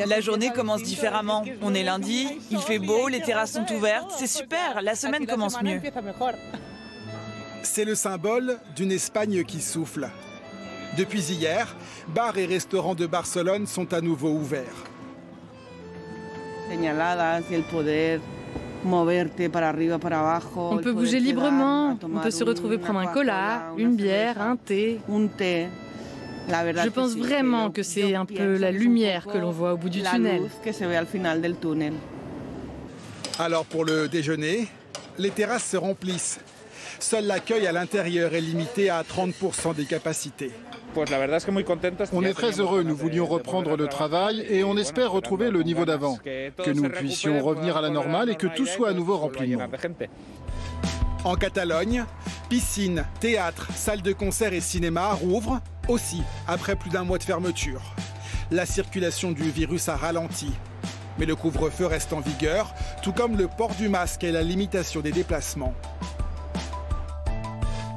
La journée commence différemment. On est lundi, il fait beau, les terrasses sont ouvertes, c'est super, la semaine commence mieux. C'est le symbole d'une Espagne qui souffle. Depuis hier, bars et restaurants de Barcelone sont à nouveau ouverts. On peut bouger librement, on peut se retrouver prendre un cola, une bière, un thé. Je pense vraiment que c'est un peu la lumière que l'on voit au bout du tunnel. Alors pour le déjeuner, les terrasses se remplissent. Seul l'accueil à l'intérieur est limité à 30% des capacités. On est très heureux, nous voulions reprendre le travail et on espère retrouver le niveau d'avant, que nous puissions revenir à la normale et que tout soit à nouveau rempli. En Catalogne, piscines, théâtres, salles de concert et cinéma rouvrent aussi après plus d'un mois de fermeture. La circulation du virus a ralenti. Mais le couvre-feu reste en vigueur, tout comme le port du masque et la limitation des déplacements.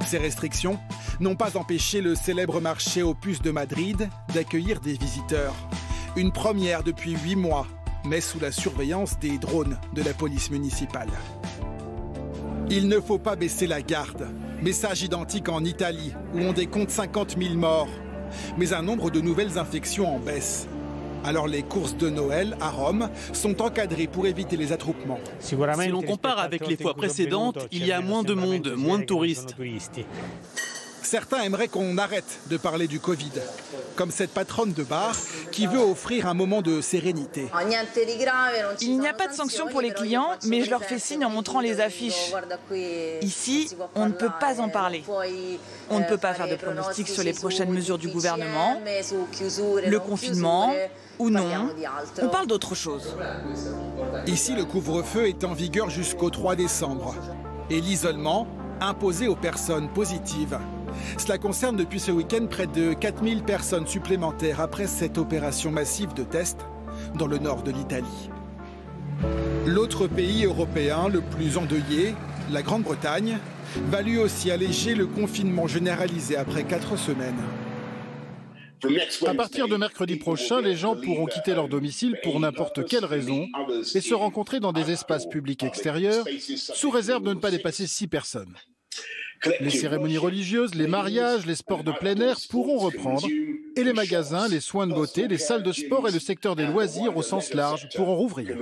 Ces restrictions n'ont pas empêché le célèbre marché aux puces de Madrid d'accueillir des visiteurs. Une première depuis 8 mois, mais sous la surveillance des drones de la police municipale. Il ne faut pas baisser la garde. Message identique en Italie, où on décompte 50 000 morts, mais un nombre de nouvelles infections en baisse. Alors les courses de Noël à Rome sont encadrées pour éviter les attroupements. Si l'on compare avec les fois précédentes, il y a moins de monde, moins de touristes. Certains aimeraient qu'on arrête de parler du Covid, comme cette patronne de bar qui veut offrir un moment de sérénité. Il n'y a pas de sanctions pour les clients, mais je leur fais signe en montrant les affiches. Ici, on ne peut pas en parler. On ne peut pas faire de pronostics sur les prochaines mesures du gouvernement, le confinement ou non. On parle d'autre chose. Ici, le couvre-feu est en vigueur jusqu'au 3 décembre et l'isolement imposé aux personnes positives. Cela concerne depuis ce week-end près de 4000 personnes supplémentaires après cette opération massive de tests dans le nord de l'Italie. L'autre pays européen le plus endeuillé, la Grande-Bretagne, va lui aussi alléger le confinement généralisé après 4 semaines. À partir de mercredi prochain, les gens pourront quitter leur domicile pour n'importe quelle raison et se rencontrer dans des espaces publics extérieurs, sous réserve de ne pas dépasser 6 personnes. Les cérémonies religieuses, les mariages, les sports de plein air pourront reprendre et les magasins, les soins de beauté, les salles de sport et le secteur des loisirs au sens large pourront rouvrir.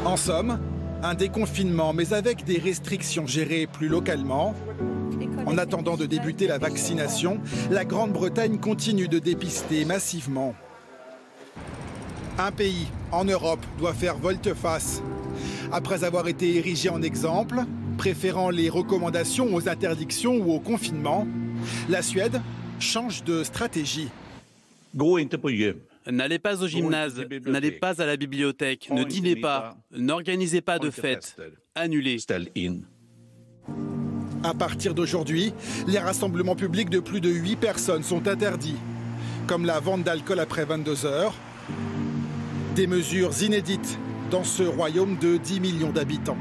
En somme, un déconfinement mais avec des restrictions gérées plus localement. En attendant de débuter la vaccination, la Grande-Bretagne continue de dépister massivement. Un pays en Europe doit faire volte-face. Après avoir été érigé en exemple, préférant les recommandations aux interdictions ou au confinement, la Suède change de stratégie. N'allez pas au gymnase, n'allez pas à la bibliothèque, ne dînez pas, n'organisez pas de fêtes, annulez. À partir d'aujourd'hui, les rassemblements publics de plus de 8 personnes sont interdits, comme la vente d'alcool après 22 heures. Des mesures inédites dans ce royaume de 10 millions d'habitants.